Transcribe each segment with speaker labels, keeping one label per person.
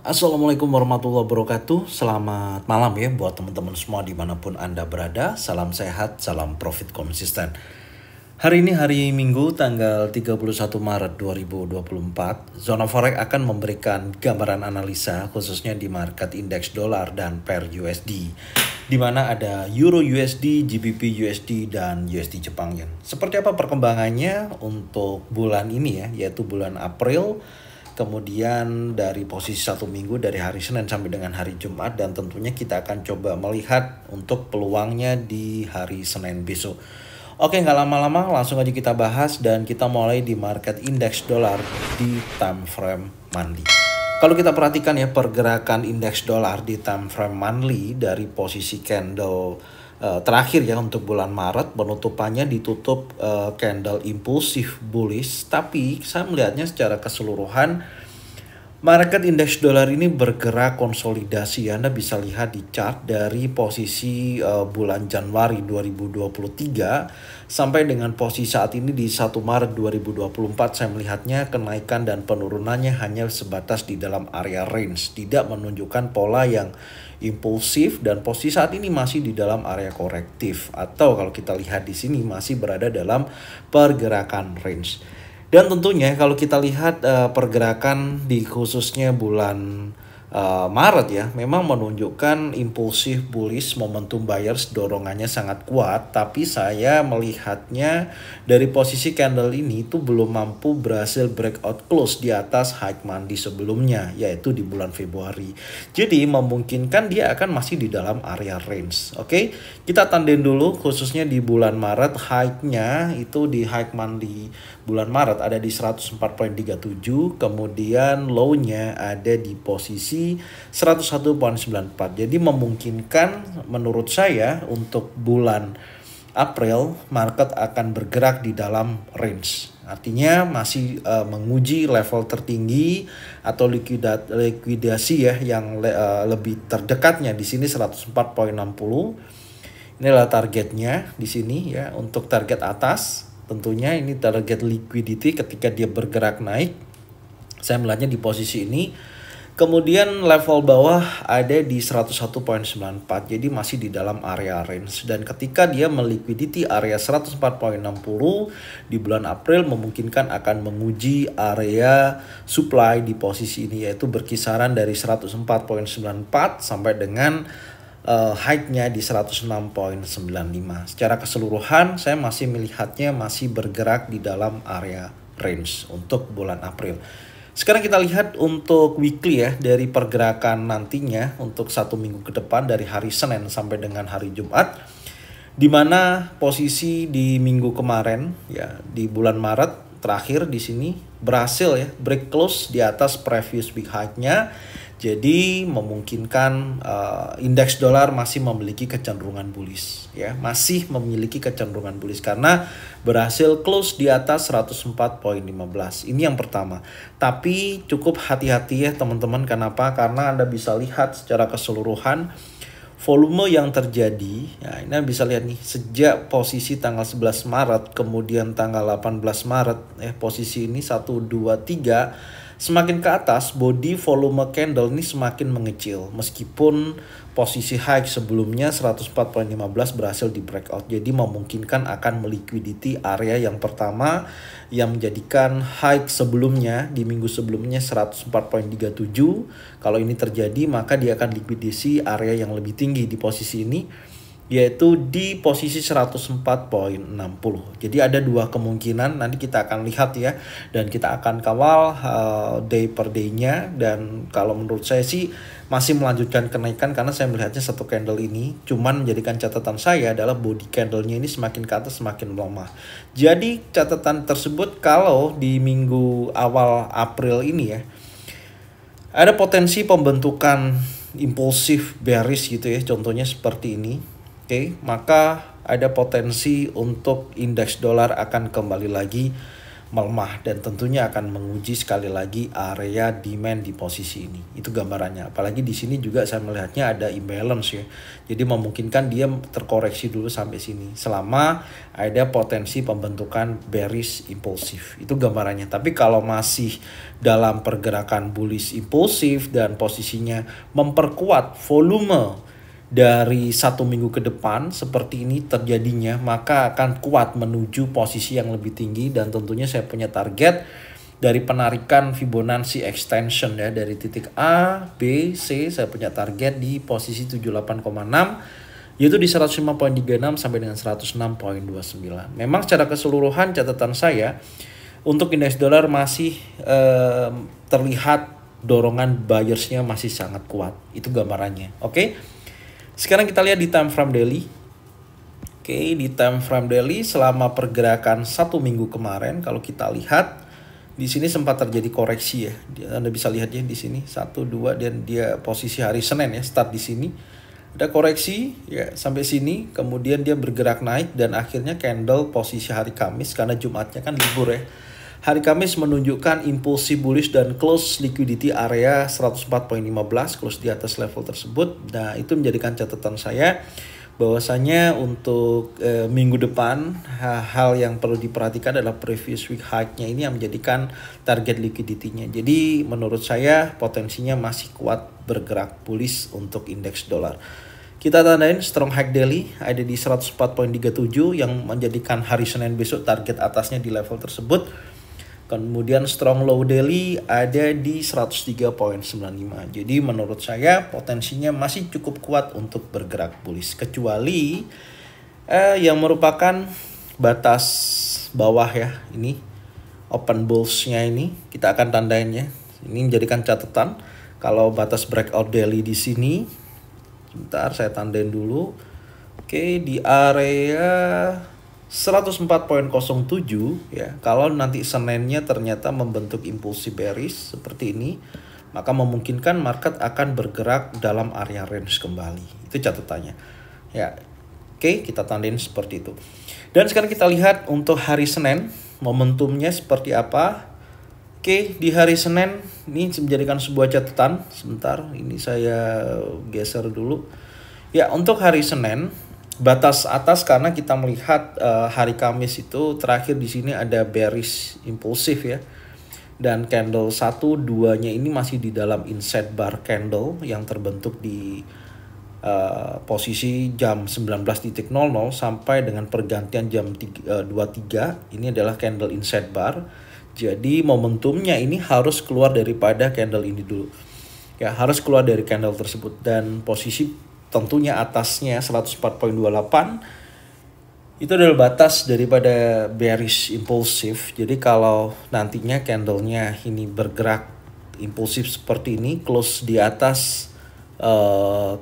Speaker 1: Assalamualaikum warahmatullahi wabarakatuh. Selamat malam ya buat teman-teman semua dimanapun Anda berada. Salam sehat, salam profit konsisten. Hari ini hari Minggu tanggal 31 Maret 2024. Zona Forex akan memberikan gambaran analisa khususnya di market indeks dolar dan pair USD. Di mana ada Euro USD, GBP USD, dan USD Jepang Yen. Seperti apa perkembangannya untuk bulan ini ya, yaitu bulan April. Kemudian dari posisi satu minggu dari hari Senin sampai dengan hari Jumat, dan tentunya kita akan coba melihat untuk peluangnya di hari Senin besok. Oke, nggak lama-lama langsung aja kita bahas dan kita mulai di market indeks dolar di time frame monthly. Kalau kita perhatikan ya pergerakan indeks dolar di time frame monthly dari posisi candle terakhir ya untuk bulan Maret, penutupannya ditutup candle impulsif bullish, tapi saya melihatnya secara keseluruhan market indeks dolar ini bergerak konsolidasi. Anda bisa lihat di chart dari posisi bulan Januari 2023 sampai dengan posisi saat ini di 1 Maret 2024, saya melihatnya kenaikan dan penurunannya hanya sebatas di dalam area range, tidak menunjukkan pola yang impulsif, dan posisi saat ini masih di dalam area korektif, atau kalau kita lihat di sini masih berada dalam pergerakan range. Dan tentunya kalau kita lihat pergerakan di khususnya bulan Maret ya, memang menunjukkan impulsif bullish, momentum buyers dorongannya sangat kuat, tapi saya melihatnya dari posisi candle ini itu belum mampu berhasil breakout close di atas high monthly sebelumnya, yaitu di bulan Februari. Jadi memungkinkan dia akan masih di dalam area range. Oke, kita tandain dulu khususnya di bulan Maret, high-nya itu di high monthly bulan Maret ada di 104.37, kemudian low-nya ada di posisi 101.94. Jadi memungkinkan menurut saya untuk bulan April market akan bergerak di dalam range. Artinya masih menguji level tertinggi atau likuidasi ya yang lebih terdekatnya di sini 104.60. Ini adalah targetnya di sini ya. Untuk target atas tentunya ini target liquidity ketika dia bergerak naik. Saya melihatnya di posisi ini. Kemudian level bawah ada di 101.94, jadi masih di dalam area range. Dan ketika dia meliquidity area 104.60 di bulan April, memungkinkan akan menguji area supply di posisi ini, yaitu berkisaran dari 104.94 sampai dengan high-nya di 106.95. Secara keseluruhan saya masih melihatnya masih bergerak di dalam area range untuk bulan April. Sekarang kita lihat untuk weekly ya, dari pergerakan nantinya untuk satu minggu ke depan dari hari Senin sampai dengan hari Jumat, di mana posisi di minggu kemarin ya di bulan Maret terakhir di sini berhasil ya break close di atas previous big high-nya. Jadi memungkinkan indeks dolar masih memiliki kecenderungan bullish ya, masih memiliki kecenderungan bullish karena berhasil close di atas 104.15. Ini yang pertama. Tapi cukup hati-hati ya teman-teman. Kenapa? Karena Anda bisa lihat secara keseluruhan volume yang terjadi. Ya, ini bisa lihat nih sejak posisi tanggal 11 Maret kemudian tanggal 18 Maret posisi ini 1 2 3 semakin ke atas, body volume candle ini semakin mengecil meskipun posisi high sebelumnya 104.15 berhasil di breakout. Jadi memungkinkan akan meliquidity area yang pertama yang menjadikan high sebelumnya di minggu sebelumnya 104.37. Kalau ini terjadi maka dia akan likuidasi area yang lebih tinggi di posisi ini, yaitu di posisi 104.60. Jadi ada dua kemungkinan, nanti kita akan lihat ya, dan kita akan kawal day per day-nya. Dan kalau menurut saya sih masih melanjutkan kenaikan karena saya melihatnya satu candle ini, cuman menjadikan catatan saya adalah body candle-nya ini semakin ke atas semakin melemah. Jadi catatan tersebut kalau di minggu awal April ini ya ada potensi pembentukan impulsif bearish gitu ya, contohnya seperti ini. Maka ada potensi untuk indeks dolar akan kembali lagi melemah dan tentunya akan menguji sekali lagi area demand di posisi ini. Itu gambarannya. Apalagi di sini juga saya melihatnya ada imbalance ya. Jadi memungkinkan dia terkoreksi dulu sampai sini selama ada potensi pembentukan bearish impulsif. Itu gambarannya. Tapi kalau masih dalam pergerakan bullish impulsif dan posisinya memperkuat volume dari 1 minggu ke depan seperti ini terjadinya, maka akan kuat menuju posisi yang lebih tinggi. Dan tentunya saya punya target dari penarikan Fibonacci extension ya, dari titik A, B, C. Saya punya target di posisi 78,6, yaitu di 105.36 sampai dengan 106.29. Memang secara keseluruhan catatan saya untuk indeks dolar masih terlihat dorongan buyersnya masih sangat kuat. Itu gambarannya. Oke. Sekarang kita lihat di time frame daily. Oke, di time frame daily selama pergerakan 1 minggu kemarin, kalau kita lihat di sini sempat terjadi koreksi ya. Anda bisa lihat ya di sini 1 2 dan dia posisi hari Senin ya, start di sini. Ada koreksi ya sampai sini, kemudian dia bergerak naik dan akhirnya candle posisi hari Kamis karena Jumatnya kan libur ya. Hari Kamis menunjukkan impulsi bullish dan close liquidity area 104.15, close di atas level tersebut. Nah, itu menjadikan catatan saya bahwasanya untuk minggu depan hal yang perlu diperhatikan adalah previous week high-nya ini yang menjadikan target liquidity-nya. Jadi menurut saya potensinya masih kuat bergerak bullish untuk indeks dolar. Kita tandain strong high daily ada di 104.37 yang menjadikan hari Senin besok target atasnya di level tersebut. Kemudian strong low daily ada di 103.95. Jadi menurut saya potensinya masih cukup kuat untuk bergerak bullish. Kecuali yang merupakan batas bawah ya. Ini open bulls-nya ini kita akan tandain ya. Ini menjadikan catatan. Kalau batas breakout daily di sini. Sebentar saya tandain dulu. Oke, di area 104.07 ya. Kalau nanti Seninnya ternyata membentuk impulsi bearish seperti ini, maka memungkinkan market akan bergerak dalam area range kembali. Itu catatannya. Ya. Oke, kita tandain seperti itu. Dan sekarang kita lihat untuk hari Senin, momentumnya seperti apa. Oke, di hari Senin ini menjadikan sebuah catatan. Sebentar, ini saya geser dulu. Ya, untuk hari Senin batas atas karena kita melihat hari Kamis itu terakhir di sini ada bearish impulsif ya. Dan candle 1 2-nya ini masih di dalam inside bar candle yang terbentuk di posisi jam 19.00 sampai dengan pergantian jam 23. Ini adalah candle inside bar. Jadi momentumnya ini harus keluar daripada candle ini dulu. Ya, harus keluar dari candle tersebut dan posisi tentunya atasnya 104.28 itu adalah batas daripada bearish impulsif. Jadi kalau nantinya candlenya ini bergerak impulsif seperti ini, close di atas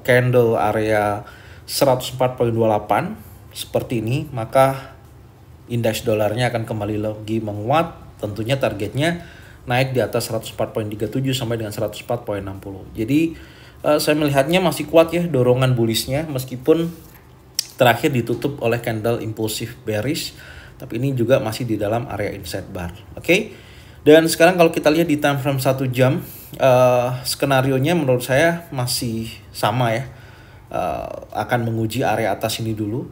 Speaker 1: candle area 104.28 seperti ini, maka indeks dolarnya akan kembali lagi menguat. Tentunya targetnya naik di atas 104.37 sampai dengan 104.60. Jadi saya melihatnya masih kuat ya dorongan bullishnya meskipun terakhir ditutup oleh candle impulsif bearish, tapi ini juga masih di dalam area inside bar. Oke. Dan sekarang kalau kita lihat di time frame 1 jam, skenarionya menurut saya masih sama ya. Akan menguji area atas ini dulu.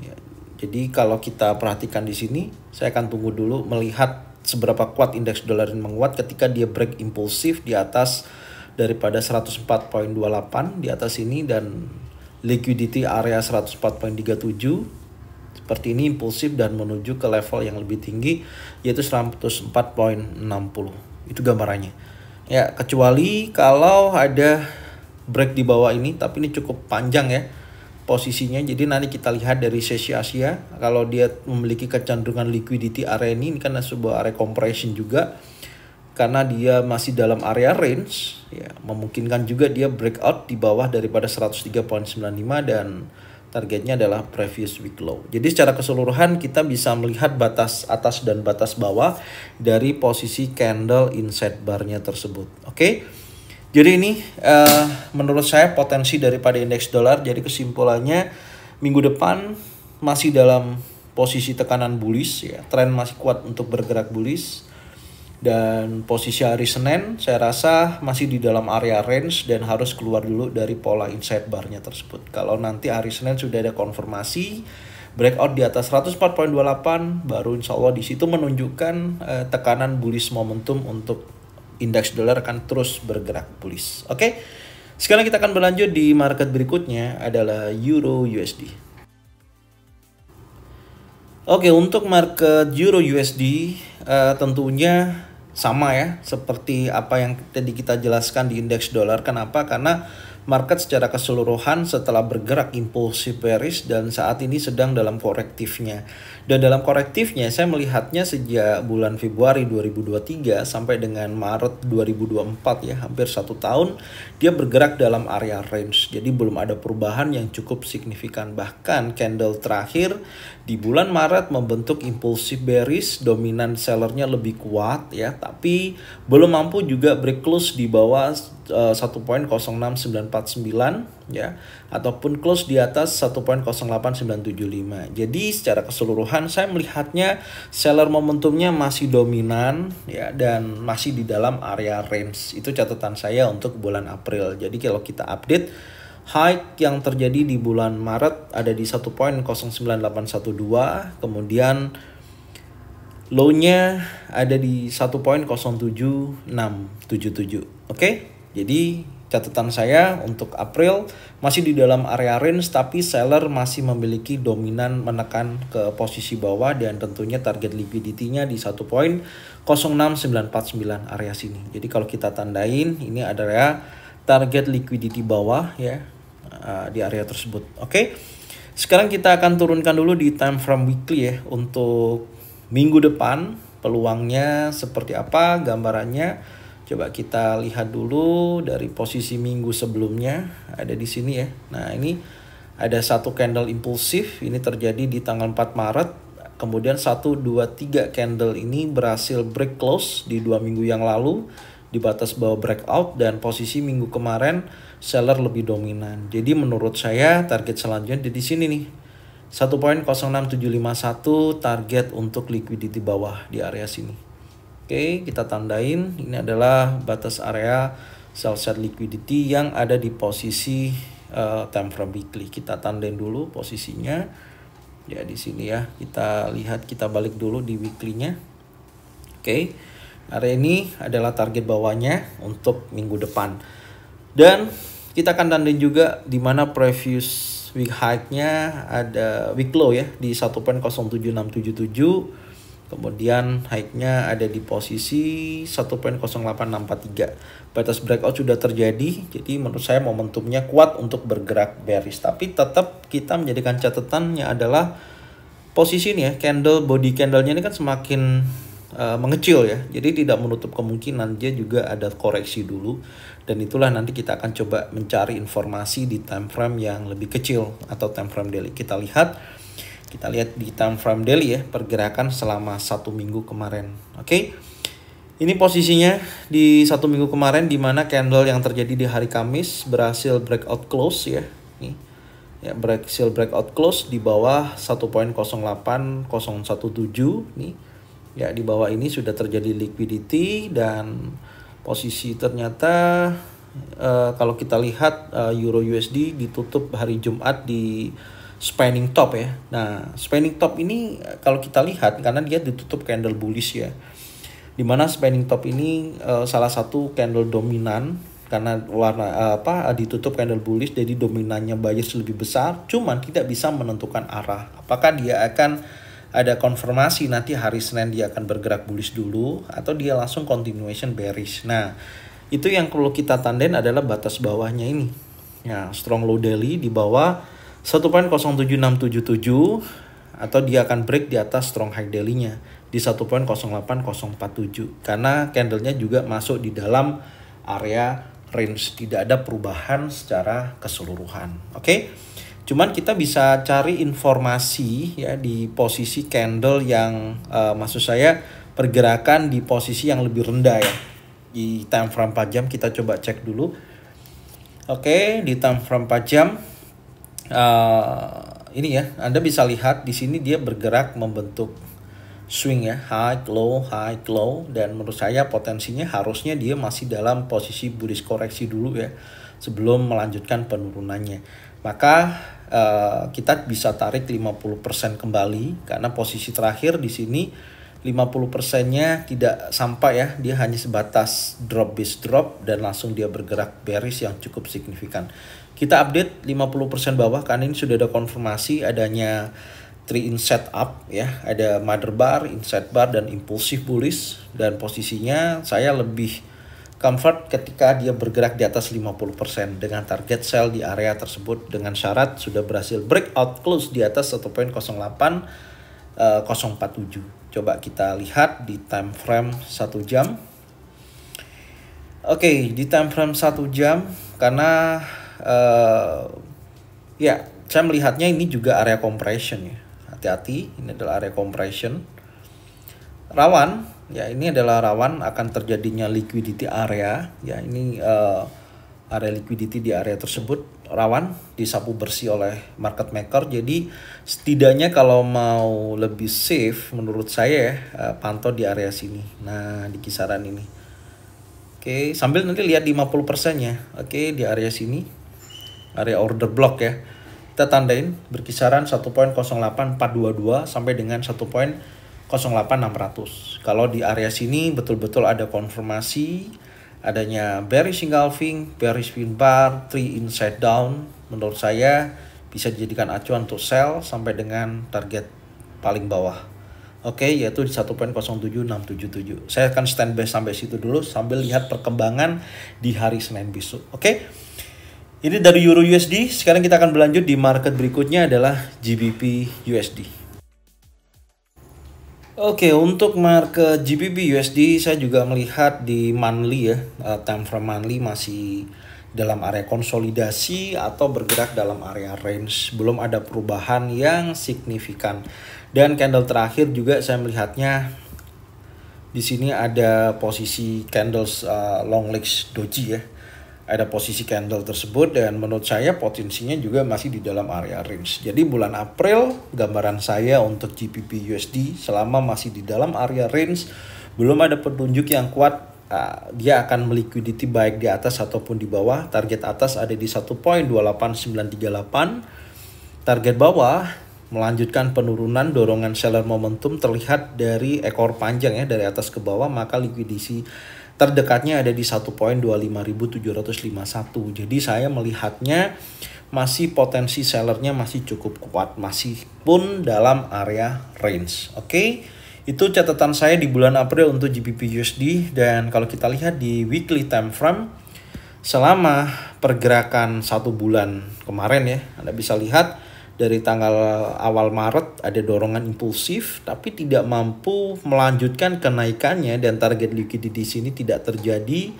Speaker 1: Ya, jadi kalau kita perhatikan di sini, saya akan tunggu dulu melihat seberapa kuat indeks dolar ini menguat ketika dia break impulsif di atas daripada 104.28 di atas ini dan liquidity area 104.37 seperti ini impulsif dan menuju ke level yang lebih tinggi yaitu 104.60. Itu gambarannya. Ya, kecuali kalau ada break di bawah ini, tapi ini cukup panjang ya posisinya. Jadi nanti kita lihat dari sesi Asia, kalau dia memiliki kecenderungan liquidity area ini kan sebuah area compression juga. Karena dia masih dalam area range, ya, memungkinkan juga dia breakout di bawah daripada 103.95 dan targetnya adalah previous week low. Jadi secara keseluruhan kita bisa melihat batas atas dan batas bawah dari posisi candle inside bar-nya tersebut. Oke. Jadi ini menurut saya potensi daripada indeks dolar. Jadi kesimpulannya minggu depan masih dalam posisi tekanan bullish ya, tren masih kuat untuk bergerak bullish. Dan posisi hari Senin saya rasa masih di dalam area range dan harus keluar dulu dari pola inside bar-nya tersebut. Kalau nanti hari Senin sudah ada konfirmasi breakout di atas 104.28, baru insya Allah di situ menunjukkan tekanan bullish momentum untuk indeks dolar akan terus bergerak bullish. Oke. Sekarang kita akan berlanjut di market berikutnya adalah Euro USD. Oke, untuk market Euro USD tentunya sama ya seperti apa yang tadi kita jelaskan di indeks dolar. Kenapa? Karena market secara keseluruhan setelah bergerak impulsif bearish dan saat ini sedang dalam korektifnya. Dan dalam korektifnya saya melihatnya sejak bulan Februari 2023 sampai dengan Maret 2024 ya, hampir 1 tahun dia bergerak dalam area range. Jadi belum ada perubahan yang cukup signifikan. Bahkan candle terakhir di bulan Maret membentuk impulsif bearish, dominan sellernya lebih kuat ya, tapi belum mampu juga break close di bawah 1.06949 ya, ataupun close di atas 1.08975. Jadi secara keseluruhan saya melihatnya seller momentumnya masih dominan ya, dan masih di dalam area range. Itu catatan saya untuk bulan April. Jadi kalau kita update, high yang terjadi di bulan Maret ada di 1.09812, kemudian low-nya ada di 1.07677. Oke? Jadi catatan saya untuk April masih di dalam area range, tapi seller masih memiliki dominan menekan ke posisi bawah dan tentunya target liquidity-nya di 1.06949 area sini. Jadi kalau kita tandain ini adalah target liquidity bawah ya, di area tersebut. Oke. Sekarang kita akan turunkan dulu di time frame weekly ya, untuk minggu depan peluangnya seperti apa gambarannya. Coba kita lihat dulu dari posisi minggu sebelumnya, ada di sini ya. Nah, ini ada satu candle impulsif, ini terjadi di tanggal 4 Maret. Kemudian 1, 2, 3 candle ini berhasil break close di 2 minggu yang lalu di batas bawah breakout, dan posisi minggu kemarin seller lebih dominan. Jadi menurut saya target selanjutnya di sini nih. 1.06751 target untuk liquidity bawah di area sini. Oke, kita tandain ini adalah batas area sell side liquidity yang ada di posisi time frame weekly. Kita tandain dulu posisinya. Ya di sini ya. Kita lihat, kita balik dulu di weekly-nya. Oke. Area ini adalah target bawahnya untuk minggu depan. Dan kita akan tandain juga di mana previous week high-nya ada week low ya di 1.07677. Kemudian high-nya ada di posisi 1.08643. Batas breakout sudah terjadi. Jadi menurut saya momentumnya kuat untuk bergerak bearish. Tapi tetap kita menjadikan catatannya adalah posisi ini ya, candle body candle-nya ini kan semakin mengecil ya. Jadi tidak menutup kemungkinan dia juga ada koreksi dulu. Dan itulah nanti kita akan coba mencari informasi di time frame yang lebih kecil atau time frame daily. Kita lihat di time frame daily ya, pergerakan selama 1 minggu kemarin. Oke. Ini posisinya di 1 minggu kemarin, di mana candle yang terjadi di hari Kamis berhasil breakout close ya. Nih. Ya, berhasil breakout close di bawah 1.08017 nih. Ya, di bawah ini sudah terjadi liquidity, dan posisi ternyata kalau kita lihat Euro USD ditutup hari Jumat di spanning top ya. Nah, spanning top ini kalau kita lihat karena dia ditutup candle bullish ya. Dimana spanning top ini salah satu candle dominan karena warna ditutup candle bullish, jadi dominannya buyers lebih besar, cuman tidak bisa menentukan arah. Apakah dia akan ada konfirmasi nanti hari Senin dia akan bergerak bullish dulu atau dia langsung continuation bearish. Nah, itu yang perlu kita tandain adalah batas bawahnya ini. Ya, strong low daily di bawah 1.07677 atau dia akan break di atas strong high daily-nya di 1.08047 karena candlenya juga masuk di dalam area range, tidak ada perubahan secara keseluruhan. Oke. Cuman kita bisa cari informasi ya di posisi candle yang maksud saya pergerakan di posisi yang lebih rendah ya. Di time frame 4 jam kita coba cek dulu. Oke, di time frame 4 jam ini ya, Anda bisa lihat di sini dia bergerak membentuk swing ya, high low, dan menurut saya potensinya harusnya dia masih dalam posisi bullish koreksi dulu ya sebelum melanjutkan penurunannya. Maka kita bisa tarik 50% kembali karena posisi terakhir di sini 50%-nya tidak sampai ya, dia hanya sebatas drop base drop dan langsung dia bergerak bearish yang cukup signifikan. Kita update 50% bawah karena ini sudah ada konfirmasi adanya 3 inside up ya, ada mother bar, inside bar, dan impulsif bullish, dan posisinya saya lebih comfort ketika dia bergerak di atas 50% dengan target sell di area tersebut dengan syarat sudah berhasil breakout close di atas 1.08047. Coba kita lihat di time frame 1 jam. Oke, di time frame 1 jam karena ya saya melihatnya ini juga area compression ya. Hati-hati, ini adalah area compression. Rawan, ya ini adalah rawan akan terjadinya liquidity area. Ya ini area liquidity di area tersebut rawan disapu bersih oleh market maker. Jadi setidaknya kalau mau lebih safe menurut saya ya, pantau di area sini. Nah di kisaran ini. Oke, sambil nanti lihat 50%-nya. Oke, di area sini. Area order block ya. Kita tandain berkisaran 1.08422 sampai dengan 1.08600. Kalau di area sini betul-betul ada konfirmasi adanya bearish engulfing, bearish pin bar, 3 inside down. Menurut saya bisa dijadikan acuan untuk sell sampai dengan target paling bawah. Oke, yaitu di 1.07677. Saya akan standby sampai situ dulu sambil lihat perkembangan di hari Senin besok. Oke. Ini dari Euro USD. Sekarang kita akan berlanjut di market berikutnya adalah GBP USD. Oke, untuk market GBP USD saya juga melihat di monthly ya, time frame monthly masih dalam area konsolidasi atau bergerak dalam area range. Belum ada perubahan yang signifikan. Dan candle terakhir juga saya melihatnya di sini ada posisi candles long legs doji ya. Ada posisi candle tersebut dan menurut saya potensinya juga masih di dalam area range. Jadi bulan April gambaran saya untuk GBP USD selama masih di dalam area range, belum ada petunjuk yang kuat, dia akan meliquidity baik di atas ataupun di bawah. Target atas ada di 1.28938. Target bawah melanjutkan penurunan, dorongan seller momentum terlihat dari ekor panjang ya, dari atas ke bawah, maka likuidasi terdekatnya ada di 1.25751. Jadi saya melihatnya masih potensi sellernya masih cukup kuat, masih pun dalam area range. Oke, itu catatan saya di bulan April untuk GBP USD. Dan kalau kita lihat di weekly time frame selama pergerakan 1 bulan kemarin ya, Anda bisa lihat dari tanggal awal Maret ada dorongan impulsif tapi tidak mampu melanjutkan kenaikannya dan target liquidity di sini tidak terjadi.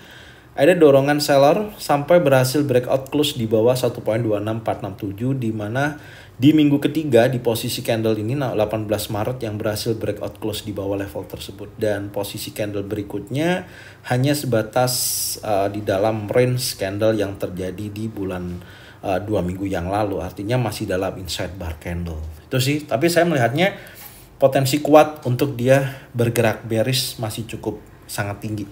Speaker 1: Ada dorongan seller sampai berhasil breakout close di bawah 1.26467 di mana di minggu ketiga di posisi candle ini 18 Maret yang berhasil breakout close di bawah level tersebut, dan posisi candle berikutnya hanya sebatas di dalam range candle yang terjadi di bulan 2 minggu yang lalu, artinya masih dalam inside bar candle. Itu sih, tapi saya melihatnya potensi kuat untuk dia bergerak bearish masih cukup sangat tinggi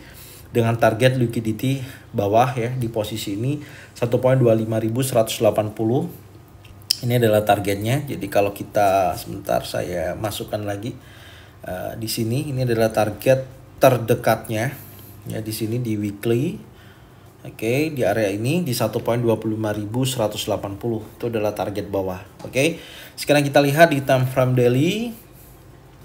Speaker 1: dengan target liquidity bawah ya di posisi ini 1.25180. Ini adalah targetnya. Jadi kalau kita sebentar saya masukkan lagi di sini, ini adalah target terdekatnya ya di sini di weekly. Oke, di area ini di 1.25180 itu adalah target bawah. Oke, sekarang kita lihat di time frame daily.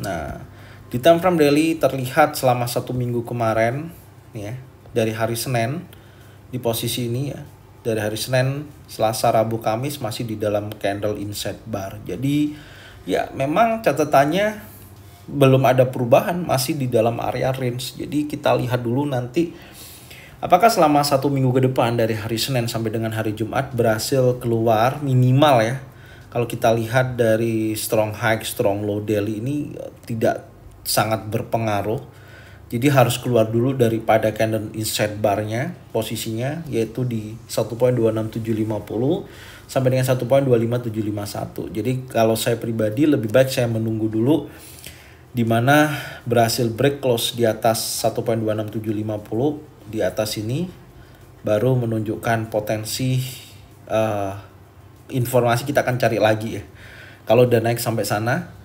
Speaker 1: Nah, di time frame daily terlihat selama 1 minggu kemarin ya, dari hari Senin di posisi ini ya, dari hari Senin, Selasa, Rabu, Kamis masih di dalam candle inside bar. Jadi ya memang catatannya belum ada perubahan, masih di dalam area range. Jadi kita lihat dulu nanti apakah selama 1 minggu ke depan dari hari Senin sampai dengan hari Jumat berhasil keluar minimal ya. Kalau kita lihat dari strong high, strong low daily ini tidak sangat berpengaruh Jadi harus keluar dulu daripada candle inside barnya, posisinya yaitu di 1.26750 sampai dengan 1.25751. Jadi kalau saya pribadi lebih baik saya menunggu dulu di mana berhasil break close di atas 1.26750 di atas ini, baru menunjukkan potensi informasi kita akan cari lagi ya. Kalau udah naik sampai sana.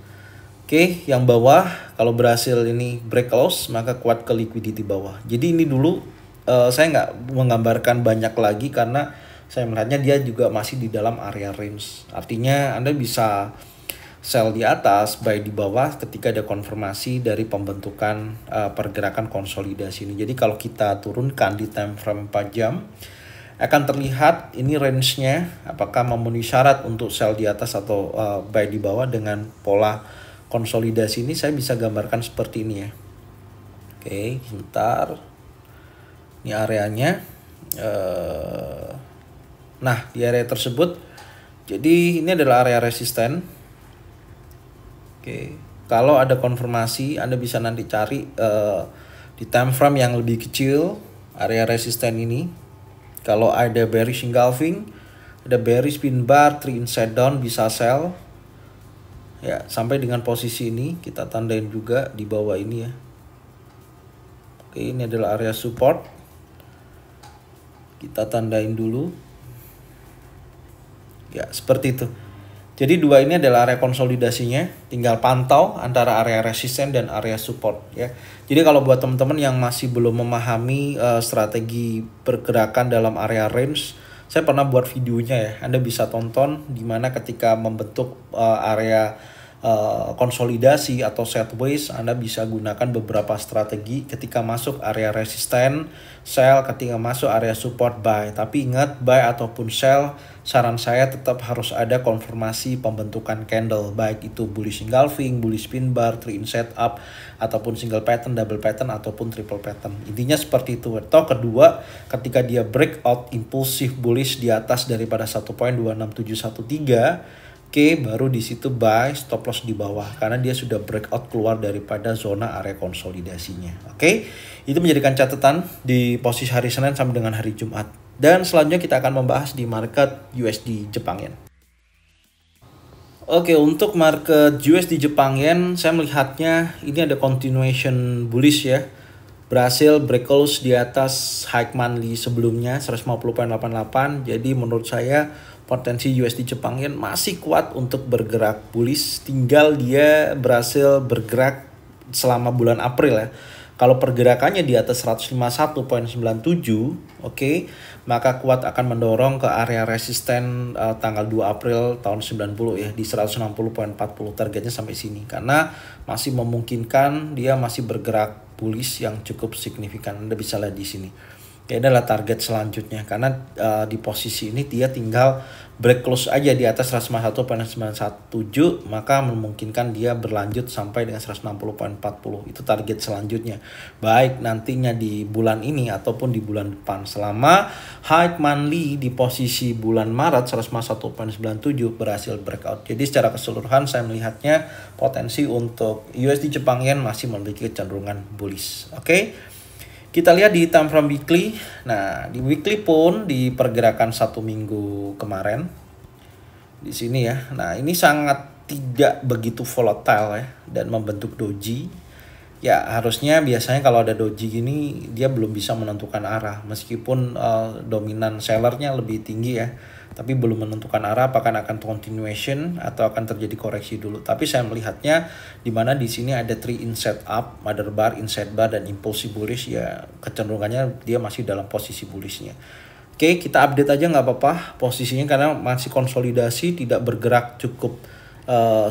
Speaker 1: Oke, yang bawah kalau berhasil ini break close maka kuat ke liquidity bawah. Jadi ini dulu saya nggak menggambarkan banyak lagi karena saya melihatnya dia juga masih di dalam area range. Artinya Anda bisa sell di atas, buy di bawah ketika ada konfirmasi dari pembentukan pergerakan konsolidasi ini. Jadi kalau kita turunkan di time frame 4 jam akan terlihat ini range-nya apakah memenuhi syarat untuk sell di atas atau buy di bawah. Dengan pola konsolidasi ini saya bisa gambarkan seperti ini ya. Oke, sebentar. Ini areanya. Nah, di area tersebut, jadi ini adalah area resisten. Oke, kalau ada konfirmasi, Anda bisa nanti cari di time frame yang lebih kecil area resisten ini. Kalau ada bearish engulfing, ada bearish pin bar, 3 inside down, bisa sell. Ya, sampai dengan posisi ini kita tandain juga di bawah ini ya. Oke, ini adalah area support. Kita tandain dulu. Ya, seperti itu. Jadi dua ini adalah area konsolidasinya, tinggal pantau antara area resisten dan area support ya. Jadi kalau buat teman-teman yang masih belum memahami strategi pergerakan dalam area range, saya pernah buat videonya ya. Anda bisa tonton di mana ketika membentuk area konsolidasi atau sideways, Anda bisa gunakan beberapa strategi. Ketika masuk area resisten, sell, ketika masuk area support, buy. Tapi ingat, buy ataupun sell, saran saya tetap harus ada konfirmasi pembentukan candle, baik itu bullish engulfing, bullish pin bar, 3 inside up, ataupun single pattern, double pattern, ataupun triple pattern. Intinya seperti itu. Atau kedua, ketika dia breakout impulsif bullish di atas daripada 1.26713, oke, baru di situ buy, stop loss di bawah karena dia sudah breakout keluar daripada zona area konsolidasinya. Oke, itu menjadikan catatan di posisi hari Senin sampai dengan hari Jumat. Dan selanjutnya kita akan membahas di market USD Jepang Yen. Oke, untuk market USD Jepang Yen, saya melihatnya ini ada continuation bullish ya. Berhasil break close di atas high monthly sebelumnya 150.88. Jadi menurut saya potensi USD Jepang Yen masih kuat untuk bergerak bullish, tinggal dia berhasil bergerak selama bulan April ya. Kalau pergerakannya di atas 151.97, oke, maka kuat akan mendorong ke area resisten tanggal 2 April tahun 90 ya, di 160.40. Targetnya sampai sini karena masih memungkinkan dia masih bergerak bullish yang cukup signifikan. Anda bisa lihat di sini. Ini adalah target selanjutnya karena di posisi ini dia tinggal break close aja di atas 151.917, maka memungkinkan dia berlanjut sampai dengan 160.40. Itu target selanjutnya, baik nantinya di bulan ini ataupun di bulan depan. Selama high monthly di posisi bulan Maret 151.97 berhasil breakout. Jadi secara keseluruhan saya melihatnya potensi untuk USD Jepang Yen masih memiliki kecenderungan bullish. Oke. Kita lihat di time frame weekly. Nah, di weekly pun di pergerakan 1 minggu kemarin di sini ya. Nah, ini sangat tidak begitu volatile ya dan membentuk doji. Ya, harusnya biasanya kalau ada doji gini dia belum bisa menentukan arah meskipun dominan sellernya lebih tinggi ya. Tapi belum menentukan arah apakah akan continuation atau akan terjadi koreksi dulu. Tapi saya melihatnya di mana di sini ada 3 inside up, mother bar, inside bar, dan impulsive bullish ya, kecenderungannya dia masih dalam posisi bullishnya. Oke, kita update aja nggak apa-apa posisinya karena masih konsolidasi, tidak bergerak cukup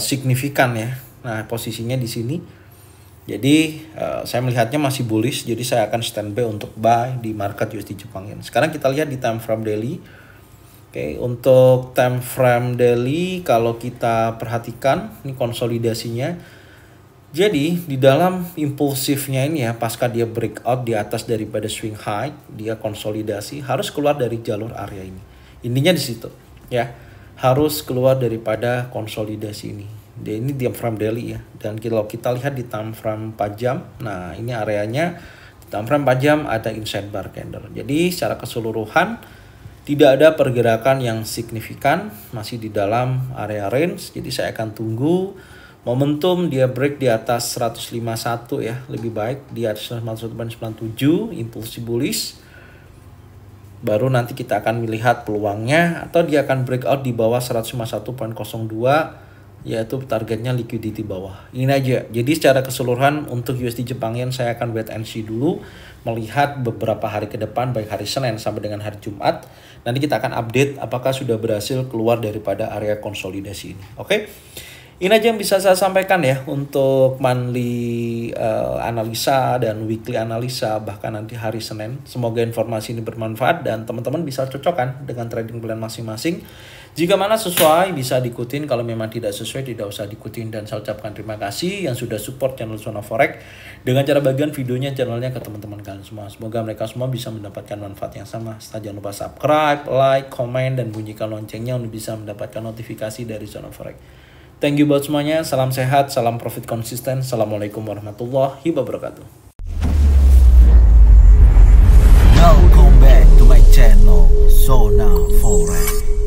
Speaker 1: signifikan ya. Nah, posisinya di sini. Jadi saya melihatnya masih bullish, jadi saya akan standby untuk buy di market USD Jepang Yen. Sekarang kita lihat di time frame daily. Oke, untuk time frame daily kalau kita perhatikan ini konsolidasinya. Jadi di dalam impulsifnya ini ya, pasca dia breakout di atas daripada swing high, dia konsolidasi harus keluar dari jalur area ini. Intinya di situ ya, harus keluar daripada konsolidasi ini. Dia ini time frame daily ya. Dan kalau kita lihat di time frame 4 jam, nah ini areanya di time frame 4 jam ada inside bar candle. Jadi secara keseluruhan tidak ada pergerakan yang signifikan, masih di dalam area range. Jadi saya akan tunggu momentum dia break di atas 151 ya, lebih baik di atas 197 impulsi bullish. Baru nanti kita akan melihat peluangnya, atau dia akan breakout di bawah 151.02, yaitu targetnya liquidity bawah. Ini aja. Jadi secara keseluruhan untuk USD Jepang Yen saya akan wait and see dulu, melihat beberapa hari ke depan, baik hari Senin sampai dengan hari Jumat. Nanti kita akan update apakah sudah berhasil keluar daripada area konsolidasi ini. Oke. Ini aja yang bisa saya sampaikan ya untuk monthly analisa dan weekly analisa, bahkan nanti hari Senin. Semoga informasi ini bermanfaat dan teman-teman bisa cocokkan dengan trading plan masing-masing. Jika mana sesuai bisa diikutin, kalau memang tidak sesuai tidak usah diikutin. Dan saya ucapkan terima kasih yang sudah support channel Zona Forex dengan cara bagian videonya channelnya ke teman-teman kalian semua. Semoga mereka semua bisa mendapatkan manfaat yang sama. Jangan lupa subscribe, like, komen, dan bunyikan loncengnya untuk bisa mendapatkan notifikasi dari Zona Forex. Thank you buat semuanya, salam sehat, salam profit konsisten. Assalamualaikum warahmatullahi wabarakatuh.
Speaker 2: Welcome back to my channel Zona Forex.